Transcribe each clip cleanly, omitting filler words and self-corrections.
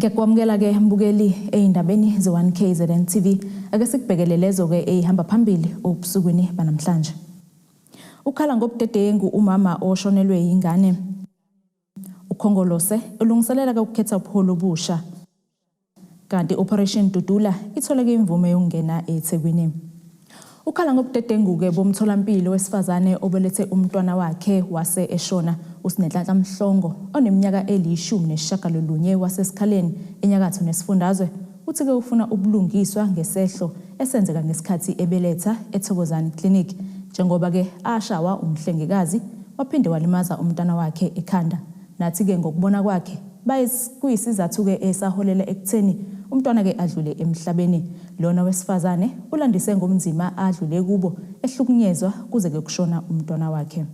Ngiyakwamukela ke mbukeli eindabeni ze1KZN TV ake sikubhekele lezo ke ehamba phambili obusukwini banamhlanje. Ukhala ngobudedengu umama oshonelwe yingane. Ukhongolose ulungiselela ukukhetha upholo obusha. Kanti Operation Dudula itholeke imvume yokungena eThekwini. Ukhala ngobudedengu ke bomtholampilo wesifazane obelethe umntwana wakhe wase eShona uSinenhlanhla Mhlongo oneminyaka eli-18 wasesikhaleni enyakatho nesifundazwe uthi ke ufuna ubulungiswa ngesehlo esenzeka ngesikhathi ebeletha eThokozani Clinic njengoba ke ashawa umhlengikazi waphinde walimaza umntwana wakhe ekhanda. Nathi ke ngokubona kwakhe kuyisizathu ke esaholela ekutheni umntwana ke adlule emhlabeni. Lona wesifazane ulandise ngomzima adlule kubo ehlukunyezwa kuze ke kushona umntwana wakhe.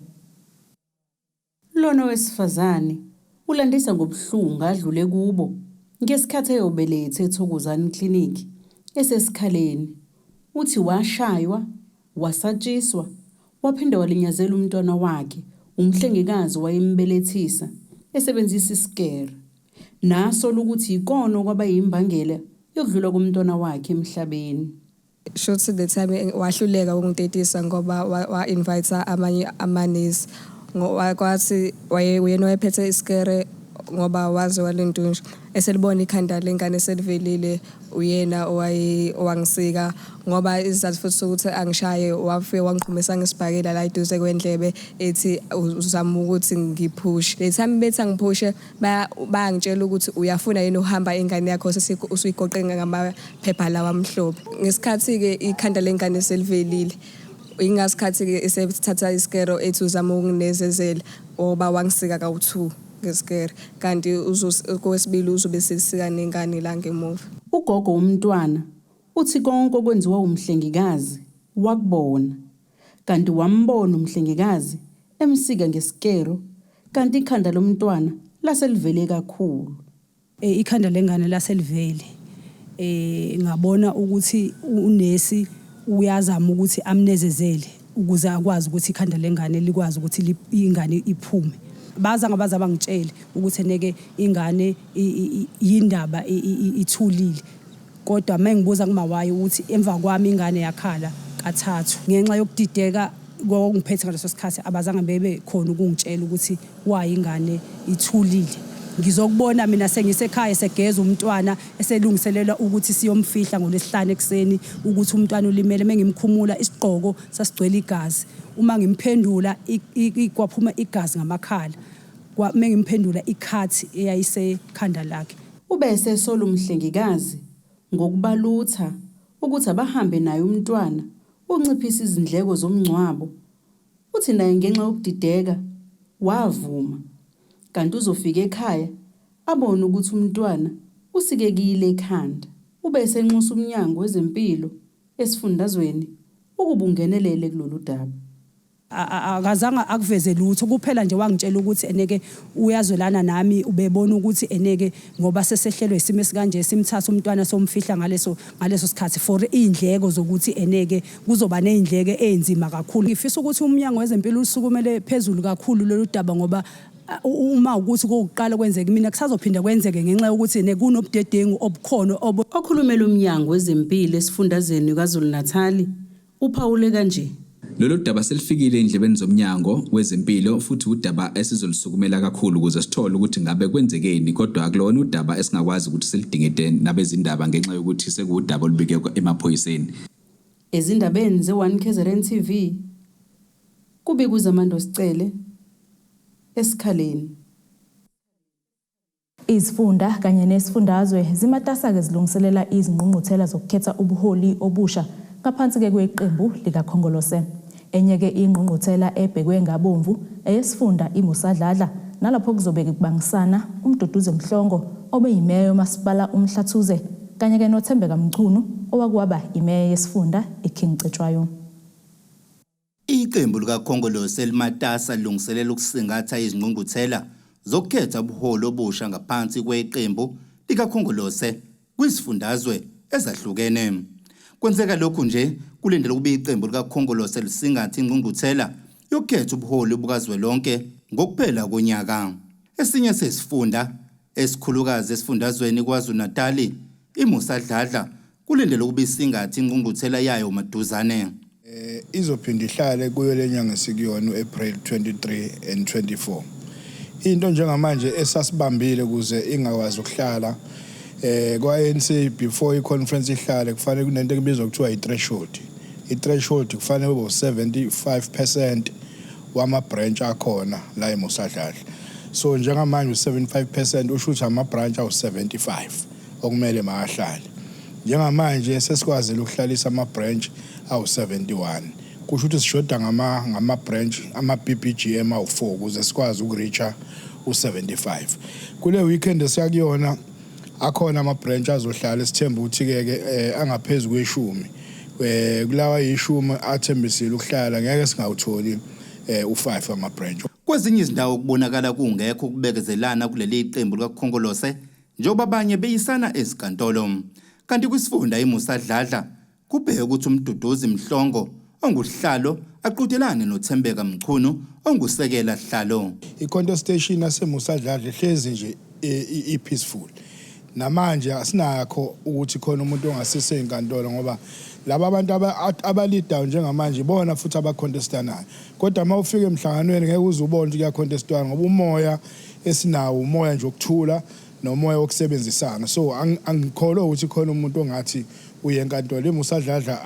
Lona wesifazane ulandisa ngobuhlungu adlule kubo ngesikhathi eyobelethe eThokozani Clinic esesikhaleni. Uthi washaywa, wasatshiswa, waphinde walinyazela umntwana wakhe umhlengikazi wayembelethisa esebenzisa isikere. Naso ukuthi ikono kwaba yimbangela yokudlula komntwana wakhe emhlabeni. Short the time wahluleka ukungitetisa ngoba wa-invite amanye amanesi kwathi wayena wayephethe isikere ngoba wazi walentunja eselibona ikhanda lengane selivelile uyena owangisika ngoba izathu futhi ukuthi angishaye wafike wangiqhumisa ngesibhakela la eduze kwendlebe ethi uzama ukuthi ngiphushe. Le time bethi ngiphushe bayangitshela ukuthi uyafuna yini uhamba ingane yakho usuyigoqe ngamaphepha lawa amhlophe. Ngesikhathi ke ikhanda lengane selivelile ingasikhathi ke esethatha isikero ethi uzama ukunezezela oba wangisika kawu2 ngesikere kanti kwesibili uzobe sesika nengane la ngemuva. Ugogo umntwana uthi konke okwenziwa umhlengikazi wakubona kanti wambona umhlengikazi emsika ngesikero kanti ikhanda lomntwana laselivele kakhulu. Ikhanda lengane laselivele ngabona ukuthi unesi uyazama ukuthi amnezezele ukuze akwazi ukuthi ikhanda lengane likwazi ukuthi ingane iphume. Baza ngabaza bangitshela ukuthi neke ingane indaba ithulile kodwa mengibuza kumawayo ukuthi emva kwami ingane yakhala kathathu ngenxa yokudideka ngokungiphethe ngaleso sikhathi abazange bebe khona ukungitshela ukuthi why ingane ithulile. Ngizokubona mina sengisekhaya segeza umntwana eselungiselela ukuthi siyomfihla ngolesihlanu ekseni ukuthi umntwana ulimele mengimkhumula isigqoko sasigcwele igazi uma ngimphendula ikwaphuma igazi ngamakhala mengimphendula ikhathi eyayisekhanda lakhe. Ubese sola umhlengikazi ngokubalutha ukuthi abahambe naye umntwana unciphisa izindleko zomngcwabo. Uthi naye ngenxa yokudideka wavuma kanti uzofika ekhaya abone ukuthi umntwana usikekile ekhanda. Ubese enxusa umnyango wezempilo esifundazweni ukubungenelele kulolu daba. Akazange akuveze lutho kuphela nje wangitshela ukuthi eneke uyazwelana nami ubebona ukuthi eneke ngoba sesehlelwe isimo esikanje simthatha umntwana somfihla ngaleso sikhathi for indleko zokuthi eneke kuzoba nezindleke ezenzima kakhulu. Ngifisa ukuthi umnyango wezempilo usukumele phezulu kakhulu lolu daba ngoba uma ukuthi kokuqala kwenzeke mina kusazophinda kwenzeke ngenxa yokuthi nekunobudedengu obukhono okhulumela umnyango wezempilo esifundazweni kwaZulu-Natal uphawule kanje. Lolu daba selifikile endlebeni zomnyango wezempilo futhi udaba esizolisukumela kakhulu ukuze sithole ukuthi ngabe kwenzekeni kodwa akulona udaba esingakwazi ukuthi silidingede nabezindaba ngenxa yokuthi sekudaba olubike emaphoyiseni. Ezindabeni ze1KZN TV kubika uZamando Sicele esikhaleni. Izifunda kanye nesifundazwe zimatasa ke zilungiselela izingqungquthela zokukhetha ubuholi obusha ngaphansi ke kweqembu likakhongolose. Enye ke ingqungquthela ebhekwe ngabomvu eyesifunda iMusadladla nalapho kuzobe kubangisana uMduduze Mhlongo obeyimeya yomasipala uMhlathuze kanye ke noThembeka Mchunu owakwaba imeya yesifunda eKing Cetshwayo. Iqembu likakhongolose limatasa lilungiselela ukusingatha izingqungquthela zokukhetha ubuholi obusha ngaphansi kweqembu likakhongolose kwisifundazwe ezahlukene. Kwenzeka lokhu nje kulindele ukuba iqembu likakhongolose lisingathe ingqungquthela yokukhetha ubuholi bukazwelonke ngokuphela konyaka. Esinye sesifunda esikhulukazi esifundazweni KwaZulu-Natal imusadladla kulendele ukuba isingathi ingqungquthela yayo maduzane. Izophinda ihlale kuyo lenyanga esikuyona uApril 23 and 24. Into njengamanje esasibambile kuze ingakwazi ukuhlala kwa-ANC before i-conference ihlale kufanele kunento ekubizwa kuthiwa i-threshold. I-threshold kufanele kube 75% wama-branch akhona la emusadladla. So njengamanje 75% usho ukuthi ama-branch awu-75 okumele mahlale. Njengamanje sesikwazile ukuhlalisa ama-branch awu-71. Kusho ukuthi sishoda ngama-branch ama-BBGM awu-4 ukuze sikwazi ukureacha u-75. Kule weekend esiyakuyona akhona ama-branch azohlala sithemba ukuthi-ke angaphezulu kweshumi. Kulawa yishumi athembisile ukuhlala ngeke singawutholi u5 ama-branch. Kwezinye izindawo kubonakala kungekho ukubekezelana kuleli iqembu likaKhongolose njengoba abanye beyisana ezinkantolo. Kanti kwisifunda imusadladla kubheke ukuthi umduduzi Mhlongo onguhlalo aqudelane noThembeka Mchunu ongusekela hlalo. I-contestation yasemusadladla hlezi nje i-peaceful. Namanje asinakho ukuthi khona umuntu ongasise enkantolo ngoba laba abantu abalidayo njengamanje bona futhi abacontestanayo. Kodwa uma ufika emhlanganweni ngeke uzubone ukuthi kuyacontestwana ngoba umoya esinawo umoya nje okuthula nomoya wokusebenzisana. So angikholwa ukuthi khona umuntu ongathi uye enkantolo. Imusadladla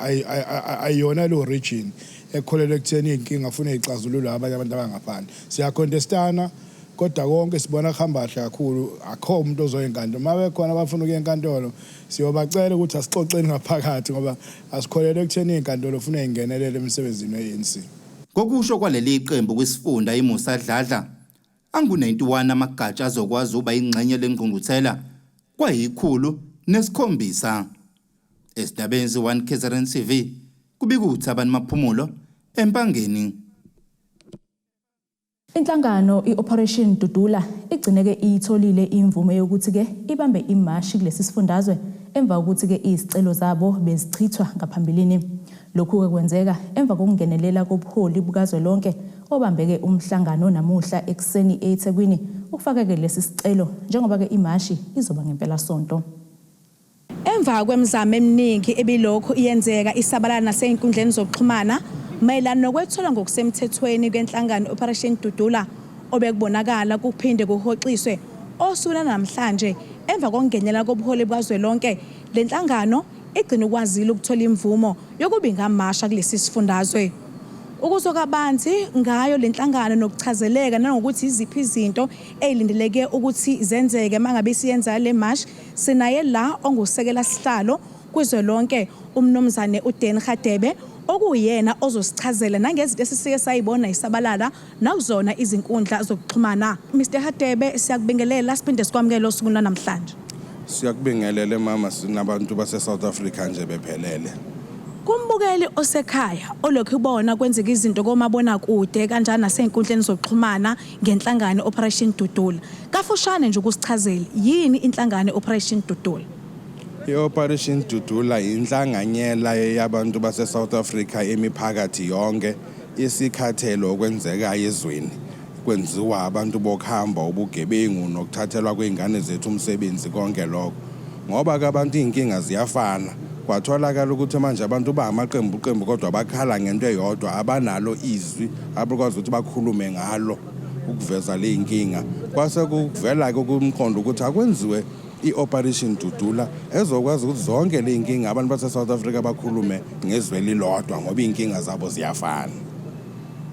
ayiyona lo region ekholelwa ekutheni inkinga afuna izixazululo abanye abantu abangaphandle. Siyacontestana kodwa konke sibona kuhamba kahle kakhulu akho umuntu ozoya enkantolo. Uma bekhona abafuna ukuya enkantolo siyobacela ukuthi asixoxeni ngaphakathi ngoba asikholelwa ekutheni inkantolo ufuna ingenelele emsebenzini weANC. Ngokusho kwaleli iqembu kwisifunda imusadladla angu-91 amagatsha azokwazi uba ingxenye lengqungquthela kwayi-107. Esidabeni ze-1 KZN TV kubika uThabani Maphumulo eMpangeni. Inhlangano i-Operation Dudula igcineke itholile imvume yokuthi ke ibambe imashi kulesi sifundazwe emva ukuthi ke izicelo zabo bezichithwa ngaphambilini. Lokhu ke kwenzeka emva kokungenelela kobuholi bukazwelonke obambeke umhlangano namuhla ekseni eThekwini ukufaka ke lesi sicelo njengoba ke imashi izoba ngempela sonto. Emva kwemizamo eminingi ebilokho iyenzeka isabalala nasey'nkundleni zokuxhumana mayelana nokwethola ngokusemthethweni kwenhlangano Operation Dudula obekubonakala kuphinde kuhoxiswe osukela namhlanje emva kokungenelela kobuholi bukazwelonke le nhlangano igcina ukwazile ukuthola imvumo yokuba ingamasha kulesi sifundazwe. Ukuzwa kabanzi ngayo le nhlangano nokuchazeleka nanokuthi iziphi izinto ezilindeleke ukuthi zenzeke mangabe siyenza le march sinaye la ongusekela sihlalo kwizwelonke umnomzane uDeni okuyena ozosichazela nangezinto esisike sayibona isabalala nakuzona izinkundla zokuxhumana. Mr Hadebe siyakubingelela siphinde sikwamukele osuku namhlanje. Siyakubingelela mama sinabantu base South Africa nje bephelele. Kumbukeli osekhaya olokhu ubona kwenzeka izinto komabona kude kanjani nasey'nkundleni zokuxhumana ngenhlangano Operation Dudula. Kafushane nje ukusichazela yini inhlangano Operation Dudula? I-Operation Dudula inhlanganyela yabantu base South Africa emiphakathi yonke isikhathelo okwenzeka ezweni. Kwenziwa abantu bokuhamba ubugebengu nokuthathelwa kwezingane zethu umsebenzi konke lokho. Ngoba ke abantu inkinga ziyafana. Kwatholakala ukuthi manje abantu bamaqembu kodwa bakhala ngento eyodwa abanalo izwi abakwazi ukuthi bakhulume ngalo ukuveza le inkinga. Kwase kuvela ke kumqondo ukuthi akwenziwe i-Operation Dudula ezokwazi ukuthi zonke le inkinga abantu base South Africa bakhulume ngezwe lilodwa ngoba inkinga zabo ziyafana.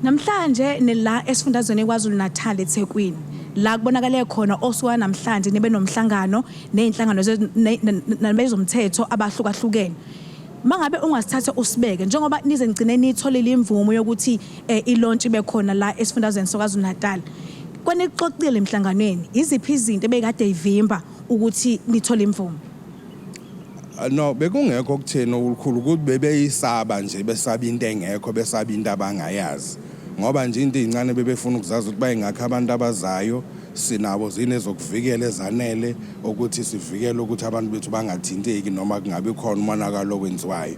Namhlanje nila esifundazweni KwaZulu-Natal eThekwini la kubonakale khona osuka namhlanje nibe nomhlangano nezinhlangano nabezomthetho abahlukahlukene. Mangabe ungasithatha usibeke njengoba nize ngcine nitholile imvumo yokuthi ilaunch ibe khona la esifundazweni KwaZulu-Natal. Kwanixoxile emhlanganweni iziphi izinto ebekade ivimba ukuthi nithole imvumo? No bekungekho kuthena okukhulu ukuthi bebeyisaba nje besaba into engekho besaba into abangayazi. Ngoba nje into ezincane bebefuna ukuzazi ukuthi bayengakho abantu abazayo sinabo zine zokuvikela ezanele ukuthi sivikele ukuthi abantu bethu bangathinteki noma kungabe khona umonakalo okwenziwayo.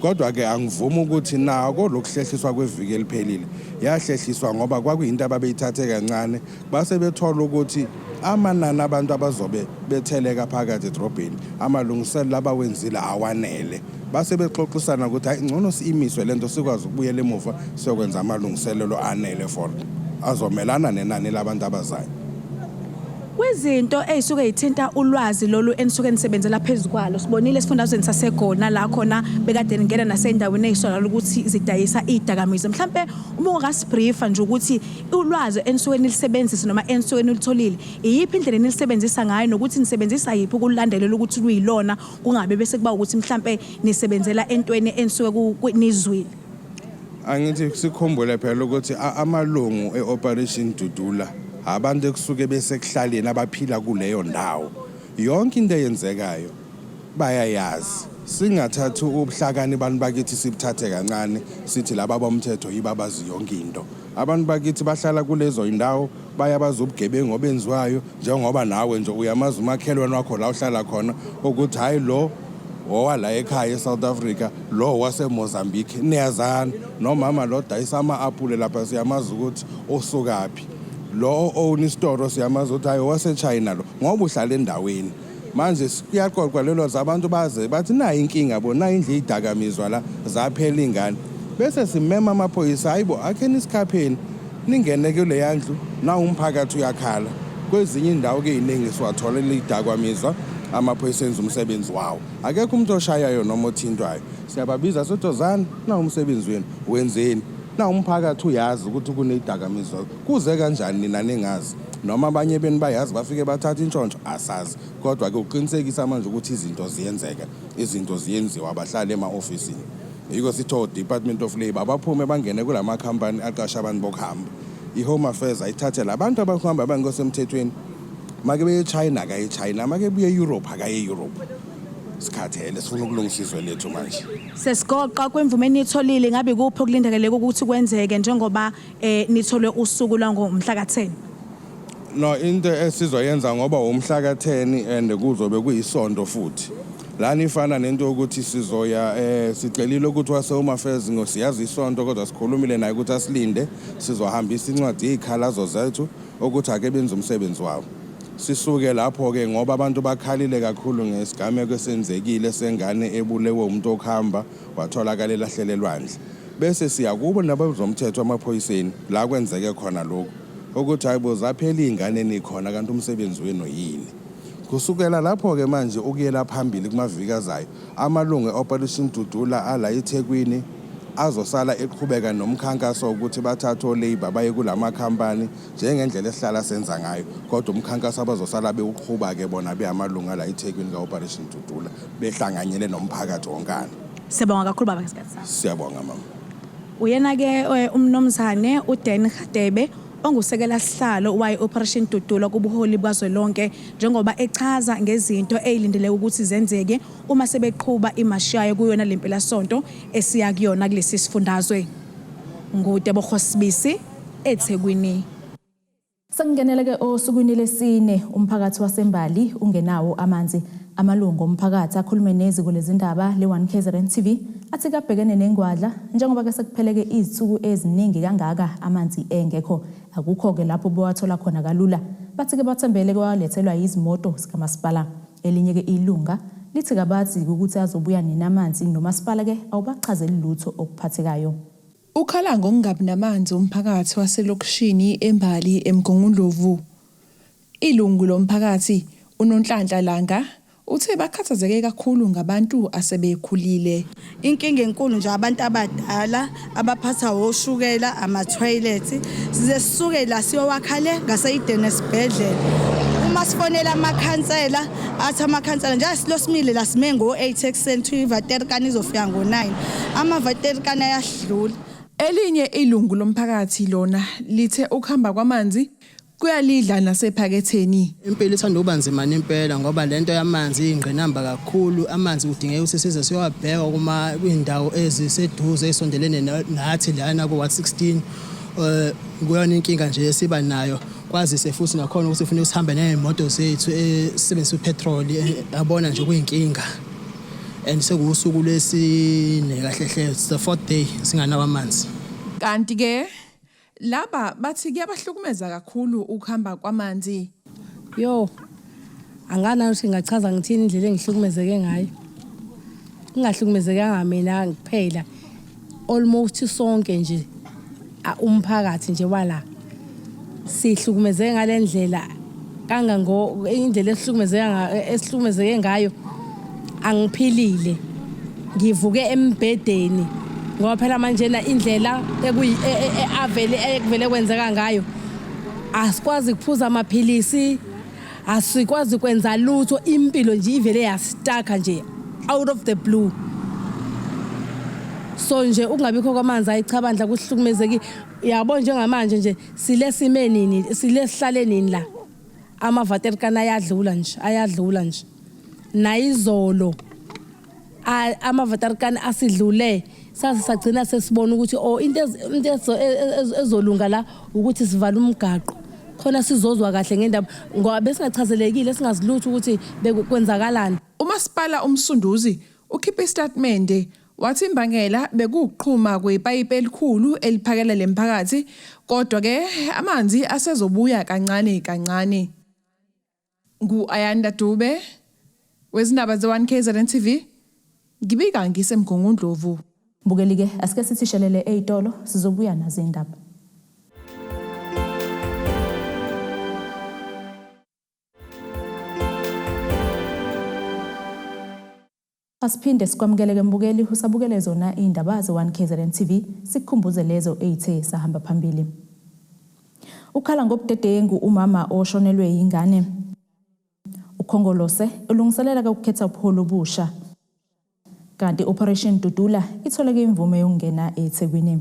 kodwa ke angivumi ukuthi nako lokuhlehliswa kweviki eliphelile yahlehliswa ngoba kwakuyinto ababeyithathe kancane base bethola ukuthi amanani abantu abazobe betheleka phakathi edrobheni amalungiselelo abawenzile awanele base bexoxisana ukuthi hayi ngcono siyimiswe lento sikwazi ukubuyela emuva siyokwenza amalungiselelo anele for azomelana nenani labantu abazayo. Kwezinto ezisuke yithinta ulwazi lolu enisuke nisebenzela phezukwalo sibonile esifundazweni saseGona la khona bekade ngena nasendaweni eyisola ukuthi zidayisa idakamizwa mhlambe uma ungasibriefa nje ukuthi ulwazi enisuke nilisebenzisa noma enisuke nilitholile iyiphi indlela nilisebenzisa ngayo nokuthi nisebenzisa yiphi ukulandelela ukuthi kuyilona kungabe bese kuba ukuthi mhlambe nisebenzela entweni enisuke nizwile. Angithi sikhumbule phela ukuthi amalungu eOperation Dudula abantu ekusuke besekuhlaleni abaphila kuleyo ndawo yonke into eyenzekayo bayayazi singathatha ubuhlakani abantu bakithi sibuthathe kancane sithi laba bomthetho yibabazi yonke into abantu bakithi bahlala kulezo indawo bayabaza ubugebengu obenziwayo njengoba nawe nje uyamaza umakhelwane wakho la uhlala khona ukuthi hayi lo owala ekhaya eSouth Africa lo waseMozambique niyazana nomama lo dayisa ama-apple lapha siyamaza ukuthi osukaphi lo own store siyamaza ukuthi hayi waseChina lo ngoba uhlala endaweni manje kuyaqoqwa lelo zabantu baze bathi na inkinga bona indle idakamizwa la zaphela ingane bese simema amaphoyisa hayibo akheni isikhapheni ningene kule yandlu na umphakathi uyakhala kwezinye indawo ke iningi siwatholela idakamizwa amaphoyisa enza umsebenzi wawo akekho umuntu oshayayo noma othintwayo siyababiza sodozana na umsebenzi wenu wenzeni na umphakathi uyazi ukuthi kunedakamizwa kuze kanjani nina ningazi noma abanye beni bayazi bafike bathatha intshontsho asazi kodwa ke uqinisekisa manje ukuthi izinto ziyenzeka izinto ziyenziwa abahlali ema-ofisini yiko sitho Department of Labour abaphume bangene kulama company aqasha abantu bokuhamba iHome Affairs ayithathela abantu abahamba bangosemthethweni make beye China kaye China make buye Europe akaye Europe sikhathele sifuna ukulungisizwe lethu manje sesigoqa kwemvume enitholile ngabe kuphi okulindeleke ukuthi kwenzeke njengoba nithole usuku langomhla ka10 no into esizoyenza ngoba umhla ka10 and kuzobe kuyisonto futhi lana ifana nento ukuthi sizoya sicelile ukuthi waseHome Affairs ngosiyazi isonto kodwa sikhulumile naye ukuthi asilinde sizohambisa incwadi izikhalazo zethu ukuthi ake benze umsebenzi wabo sisuke lapho ke ngoba abantu bakhalile kakhulu ngesigameko esenzekile sengane ebulewe umuntu okhamba watholakala elahlelelwandle bese siya kubo nabazomthetho amaphoyiseni la kwenzeke khona lokho ukuthi hayibo zaphela ingane nikhona kanti umsebenzi wenu yini kusukela lapho ke manje ukuyela phambili kumaviki azayo amalungu eOperation Dudula ala eThekwini azosala eqhubeka nomkhankaso ukuthi bathathe oLabor baye kulama company njengendlela esihlala senza ngayo kodwa umkhankaso abazosala bewuqhuba ke bona beyamalunga la eThekwini kaOperation Dudula behlanganyele nomphakathi wonkana. Siyabonga kakhulu baba ngesikhathi sakho. Siyabonga mama. Uyena ke umnomzane uDen Hadebe ongusekela sihlalo wayeOperation Dudula kubuholi bukazwelonke njengoba echaza ngezinto ezilindele ukuthi zenzeke uma sebeqhubha imashayo kuyona lempela sonto esiya kuyona kulesi sifundazwe. Ngudebo Khosibisi eThekwini. Sangenele ke osukwini lesine umphakathi wasembali ungenawo amanzi amalungu omphakathi akhulume neziko lezindaba le1KZN TV athi kabhekene nengwadla njengoba ke sekupheleke izithuku eziningi kangaka amanzi engekho akukho ke lapho bowathola khona kalula bathi ke bathembele kwalethelwa izimoto sikamasipala elinye ke ilunga lithi kabathi ukuthi azobuya ninamanzi nomasipala ke awubachazeli lutho okuphathekayo. Ukhala ngokungabi namanzi umphakathi waselokishini embali eMgungundlovu. Ilungu lomphakathi uNonhlanhla Langa uthe bakhathazeke kakhulu ngabantu asebekhulile. Inkinga enkulu nje abantu abadala abaphatha woshukela ama-toilet size sisuke la siyowakhale ngaseyidene esibhedlela. Uma sifonela amakhansela athi amakhansela nje silosimile la sime ngo8 ekuseni ivaterikani izofika ngo9 amavaterikani ayadlula. Elinye ilungu lomphakathi lona lithe ukuhamba kwamanzi kuyalidla nasephaketheni. Impela ithanda ubanzima impela ngoba lento yamanzi ingqinamba kakhulu amanzi udingeka ukuthi size siyobheka kuma kwindawo eziseduze esondelene nathi lana ku Ward 16 kuyona inkinga nje esiba nayo kwazise futhi nakhona ukuthi ufuna usihambe nezimoto zethu esebenzisa upetrol yabona nje kuyinkinga and sekusuku lesine kahle hle it's the 4th day singanawo amanzi. Kanti ke laba bathi kuyabahlukumeza kakhulu ukuhamba kwamanzi. Yo, angana ukuthi ngachaza ngithini indlela engihlukumezeke ngayo. Ngingahlukumezekanga mina kuphela. Almost sonke nje umphakathi nje wala. Sihlukumezeke ngalendlela kangango indlela esihlukumezeke ngayo angiphilile. Ngivuke embedeni ngoba phela manje na indlela ekuvele kwenzeka ngayo. Asikwazi kuphuza amaphilisi, asikwazi kwenza lutho, impilo nje ivele yastaka nje out of the blue. So nje ukungabikho kwamanzi ayichabandla kuhlukumezeki. Yabo njengamanje nje silesime nini, silesihlale nini la. Amavaterikana ayadlula nje. Nayizolo amavaterikana asidlule. Sasa sagcina sesibona ukuthi into ezolunga la ukuthi sivala umgaqo. Khona sizozwa kahle ngendaba ngoba besingachazelekile singazilutho ukuthi bekwenzakalani. Umasipala umsunduzi ukhipha istatement wathi imbangela bekuqhuma kwepipe elikhulu eliphakela lemphakathi kodwa ke amanzi asezobuya kancane. Ayanda Dube wezindaba ze1KZN TV ngibika ngisemgungundlovu. Mbukeli ke asike sithishelele ezitolo sizobuya nazo indaba. Asiphinde sikwamukeleke mbukeli usabukele zona indaba ze1KZN TV sikukhumbuze lezo ezithe sahamba phambili. Ukhala Ngobudedengu umama Ushonelwe Yingane. Ukhongolose ulungiselela ukukhetha upholo obusha. Kanti Operation Dudula itholeke imvume yokungena eThekwini.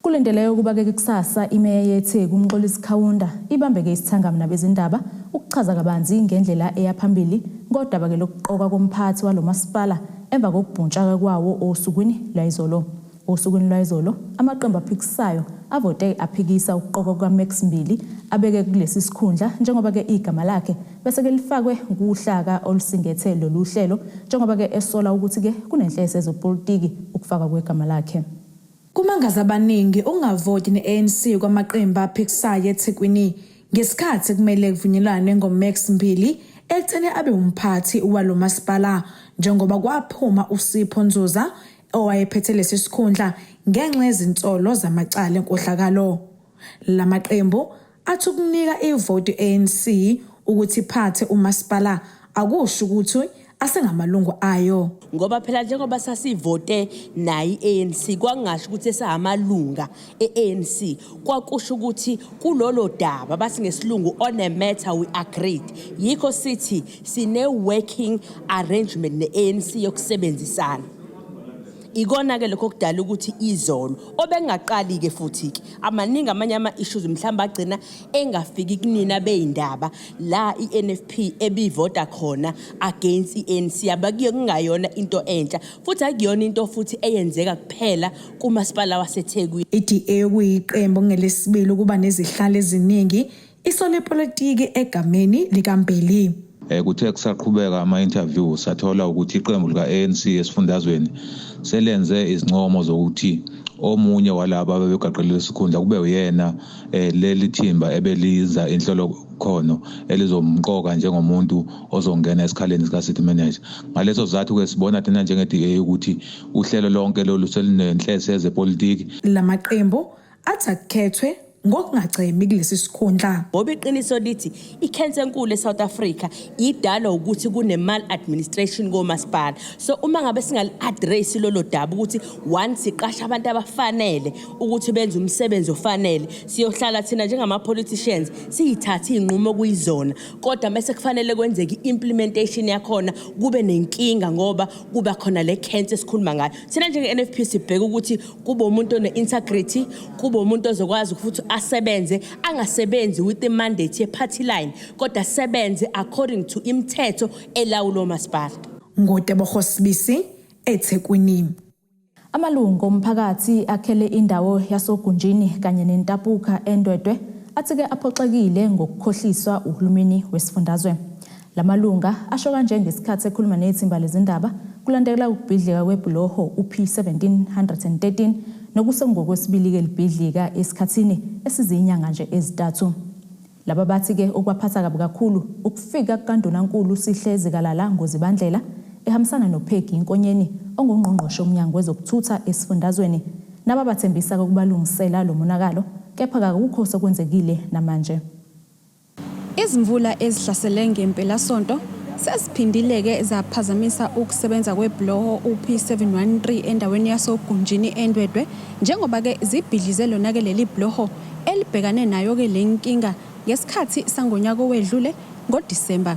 Kulendeleyo ukuba ke kusasa imeya yeTheku uMxolisi Khawunda ibambeke isithangami nabezindaba ukuchaza kabanzi ngendlela eyaphambili ngodaba ke lokuqoka komphathi walomasipala emva kokubhuntsha kwawo osukwini lwayizolo. Osukwini lwayizolo amaqembu aphikisayo avote aphikisa ukuqoka kwaMax Mbili abeke kulesi sikhundla njengoba ke igama lakhe bese ke lifakwe kuhlaka olusingethe loluhlelo njengoba ke esola ukuthi ke kunenhlese zepolitiki ukufaka kwegama lakhe. Kumangaza abaningi ungavoti neANC kwamaqembu aphikisayo eThekwini ngesikhathi kumele kuvunyelwane ngoMax Mbili ekuthene abe umphathi walomasipala njengoba kwaphuma uSipho Nzuza owayephethe lesi sikhundla ngenxa yezinsolo zamacala enkohlakalo. Lamaqembu athi ukunika ivoti ANC ukuthi iphathe umasipala akusho ukuthi asengamalungu ayo. Ngoba phela njengoba sasivote nayi ANC kwangasho ukuthi esamalunga eANC kwakusho ukuthi kulolo daba basingesilungu on a matter we agreed. Yikho sithi sine working arrangement neANC yokusebenzisana. Ikona ke lokho kudala ukuthi izolo obengaqali ke futhi ke amaningi amanye ama-issues mhlamba agcina engafiki kunina beindaba la iNFP ebivota khona against iANC abakuye kungayona into entsha futhi akuyona into futhi eyenzeka kuphela kumasipala waseThekwini. iDA kuyiqembu ngelesibili ukuba nezihlalo eziningi isole politiki egameni likaMbeli. Kuthe kusaqhubeka ama-interview sathola ukuthi iqembu lika-ANC esifundazweni selenze izincomo zokuthi omunye walabo abebegaqelele isikhundla kube uyena leli thimba ebeliza inhlolo khono elizomqoka njengomuntu ozongena esikhaleni sika city manager. Ngaleso sizathu ke sibona thina njenge-DA ukuthi uhlelo lonke lolu selinenhlese yezepolitiki. Lamaqembu athi akukhethwe ngokungacemi kulesi sikhundla. Ngoba iqiniso lithi ikhense enkulu eSouth Africa idala ukuthi kunemal administration komasipala. So uma ngabe singali-address lolo daba ukuthi once siqasha abantu abafanele ukuthi benze umsebenzi ofanele siyohlala thina njengama-politicians siyithathe iy'nqumo kuyizona kodwa mase kufanele kwenzeke i-implementation yakhona kube nenkinga ngoba kuba khona le cancer esikhuluma ngayo. Thina njenge-NFP sibheke ukuthi kube umuntu one-integrity, kube umuntu ozokwazi futhi asebenze angasebenzi with the mandate ye-party line kodwa asebenze according to imithetho elawula umasipala. Ngotebogo Sibisi eThekwini. Amalungu omphakathi akhele indawo yasogunjini kanye nentapuka endwedwe athi ke aphoxekile ngokukhohliswa uhulumeni wesifundazwe. Lamalunga asho kanje ngesikhathi ekhuluma nethimba lezindaba kulandela ukubhidlika kwebhuloho uP1713 nokusengokwesibili ke libhidlika esikhathini esizinyanga nje ezintathu. Laba bathi ke okwaphatha kabi kakhulu ukufika kukandunankulu Sihlezi Kalala ngozibandlela ehambisana noPhegi Inkonyeni ongungqongqoshe omnyango wezokuthutha esifundazweni nababathembisa ukubalungisela lo monakalo kepha akukho sokwenzekile namanje. Izimvula ezihlasele ngempela sonto sesiphindileke zaphazamisa ukusebenza kwebhuloho uP713 endaweni yasogunjini eNdwedwe njengoba ke zibhidlize lona ke leli bhuloho elibhekane nayo ke lenkinga ngesikhathi sangonyaka owedlule ngoDisemba.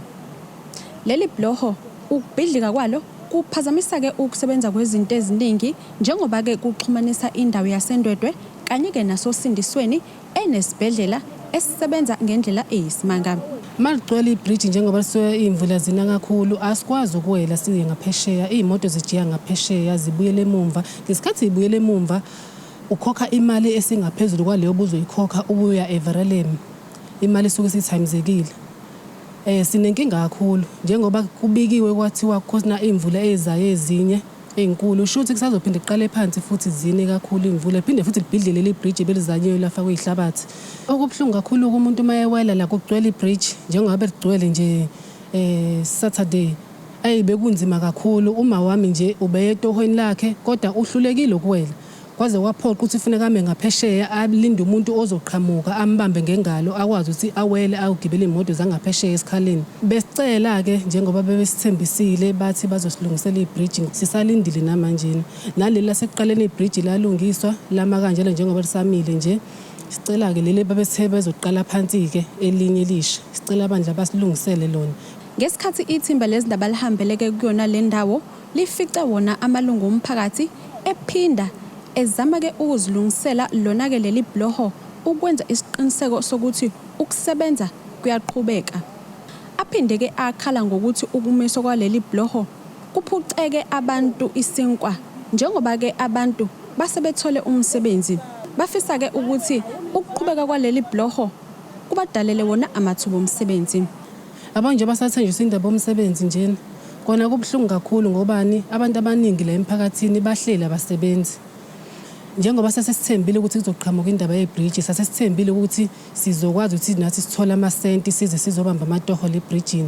Leli bhuloho ukubhidlika kwalo kuphazamisa ke ukusebenza kwezinto eziningi njengoba ke kuxhumanisa indawo yaseNdwedwe kanye ke nasosindisweni enesibhedlela esisebenza ngendlela eyisimanga. Maligcwele ibridge njengoba imvula zina kakhulu asikwazi ukuwela siye ngaphesheya izimoto zijiya ngaphesheya zibuyele emumva ngesikhathi zibuyele emumva ukhokha imali esingaphezulu kwaleyo buzoyikhokha ubuya Everalem imali suke sithimezekile. Sinenkinga kakhulu njengoba kubikiwe kwathiwa khona imvula ezayo ezinye ezinkulu shuthi kusazophinde iqale phansi futhi zine kakhulu imvula iphinde futhi libhidlele le bridge belizanyeyo lafa kweyihlabathi. Okubhlungu kakhulu umuntu mayewela la kugcwele ibridge njengoba beligcwele nje Saturday bekunzima kakhulu uma wami nje ubeyetohweni lakhe kodwa uhlulekile ukuwela kwaze kwaphoqa ukuthi ufuneka ame ngaphesheya alinde umuntu ozoqhamuka ambambe ngengalo akwazi ukuthi awele awugibele imoto zangaphesheya esikhaleni. Besicela ke njengoba bebesithembisile bathi bazosilungisela ibridge sisalindile namanje naleli laseqaleni ibridge lalungiswa lama kanjalo njengoba lisamile nje sicela ke leli babethe bezoqala phansi ke elinye elisha sicela abandla basilungisele lona. Ngesikhathi ithimba lezindaba lihambeleke kuyona le ndawo lifica wona amalungu omphakathi ephinda ezama ke ukuzilungisela lona ke leli bhuloho ukwenza isiqiniseko sokuthi ukusebenza kuyaqhubeka. Aphinde ke akhala ngokuthi ukumiswa kwaleli bhuloho kuphuceke abantu isinkwa njengoba ke abantu basebethole umsebenzi. Bafisa ke ukuthi ukuqhubeka kwaleli bhuloho kubadalele wona amathuba omsebenzi. Abanje basathenjiswa indaba omsebenzi njena kona kubhlungu kakhulu ngobani abantu abaningi la emphakathini bahlela abasebenzi. Njengoba sasesithembile ukuthi kuzoqhamuka indaba yebridge sasesithembile ukuthi sizokwazi ukuthi nathi sithola amasenti size sizobamba amatoho lebridge.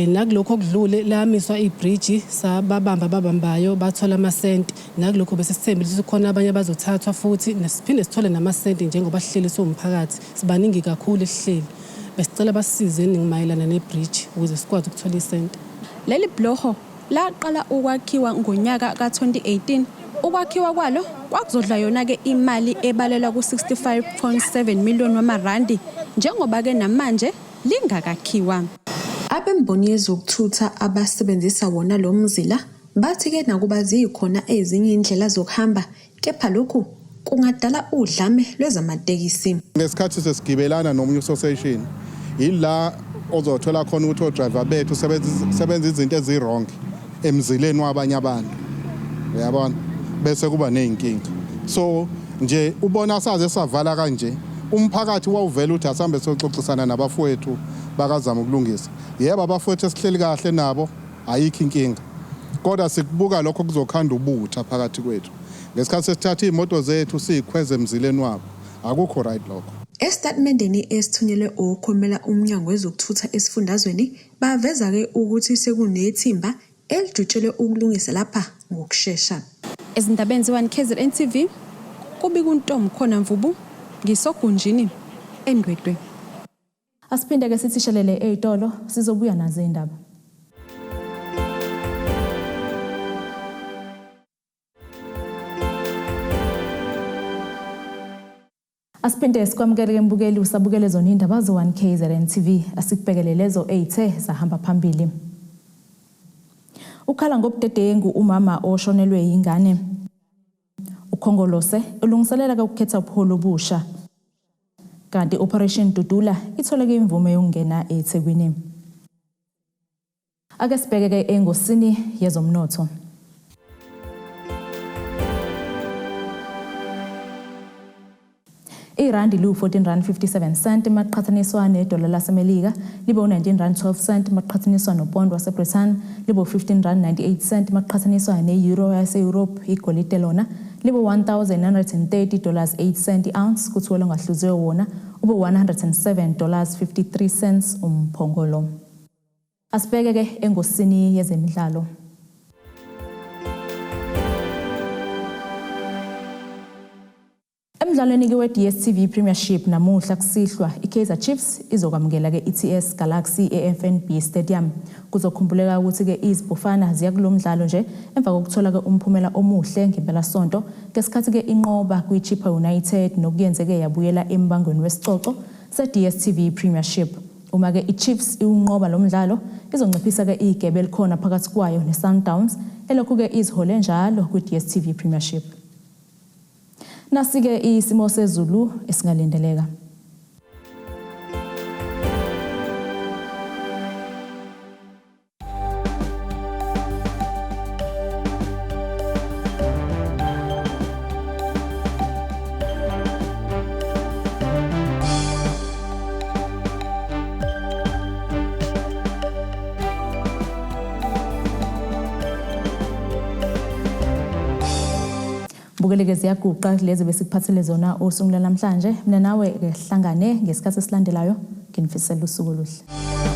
Nakulokho okudlule lamiswa ibridge babambayo bathola amasenti nakulokho bese sithembile ukuthi khona abanye abazothathwa futhi nesiphinde sithole namasenti njengoba sihleli somphakathi sibaningi kakhulu esihleli besicela basizeni ngimayelana nebridge ukuze sikwazi ukuthola isenti. Leli bhuloho laqala ukwakhiwa ngonyaka ka2018 ukwakhiwa kwalo kwakuzodla yona ke imali ebalelwa ku65.7 million wamarandi njengoba ke namanje lingakakhiwa. Abemboni yezokuthutha abasebenzisa wona lo mzila bathi ke nakuba zikhona ezinye indlela zokuhamba kepha lokhu kungadala udlame lwezamatekisi. Ngesikhathi sesigibelana nomunye association ila ozothola khona ukuthi odriver bethu sebenza izinto ezirong emzileni wabanye abantu. Uyabona bese kuba nezinkinga. So nje ubona saze savala kanje umphakathi wawuvela uthi asambe soxoxisana nabafowethu bakazama ukulungisa. Yebo abafowethu esihleli kahle nabo ayikho inkinga. Kodwa sikubuka lokho kuzokhanda ubutha phakathi kwethu. Ngesikhathi sesithatha imoto zethu sikhweze emzileni wabo akukho right lokho. Estatementeni esithunyelwe okhomela umnyango wezokuthutha esifundazweni baveza ke ukuthi sekunethimba elijutshelwe ukulungisa lapha ngokusheshsha. Ezindabeni ze1KZN TV kubika uNtombi khona Mvubu ngisogunjini eNdwedwe. Asiphinde ke sithishelele ezitolo sizobuya nazo indaba. Asiphinde sikwamukele mbukeli usabukele zona indaba zo1KZN TV asikubhekele lezo ezithe zahamba phambili. Ukhala Ngobudedengu umama Ushonelwe Yingane. Ukhongolose ulungiselela ukukhetha upholo obusha. Kanti Operation Dudula itholeke imvume yokungena eThekwini. Ake sibheke engosini yezomnotho. irandi lu-14.57 maqhathaniswa nedola lasemelika, libe u-19.12 maqhathaniswa nopond waseBritain, libe u-15.98 maqhathaniswa ne-euro yase-Europe, igolide lona libe $1,930.08 i-ounce, kuthi wona ongahluziwe wona ube $107.53 umphongolo. Asibheke-ke engosini yezemidlalo. Emidlalweni we-DStv Premiership namuhla kusihlwa iKaizer Chiefs izokwamukela ke ETS Galaxy eFNB Stadium. Kuzokhumbuleka ukuthi ke izibufana ziya kulomdlalo nje emva kokuthola ke umphumela omuhle ngempelasonto ngesikhathi ke inqoba kwiChippa United nokuyenzeke yabuyela embangweni wesicoco se-DStv Premiership. Uma ke iChiefs iunqoba lomdlalo izonciphisa ke igebe elikhona phakathi kwayo neSundowns elokhu ke izihole njalo kwi-DStv Premiership. Nasike isimo sezulu esingalindeleka. Bukeleke ziyaguqa lezi besikuphathele zona osuku namhlanje. Mina nawe ke hlangane ngesikhathi esilandelayo. Nginifisela usuku oluhle.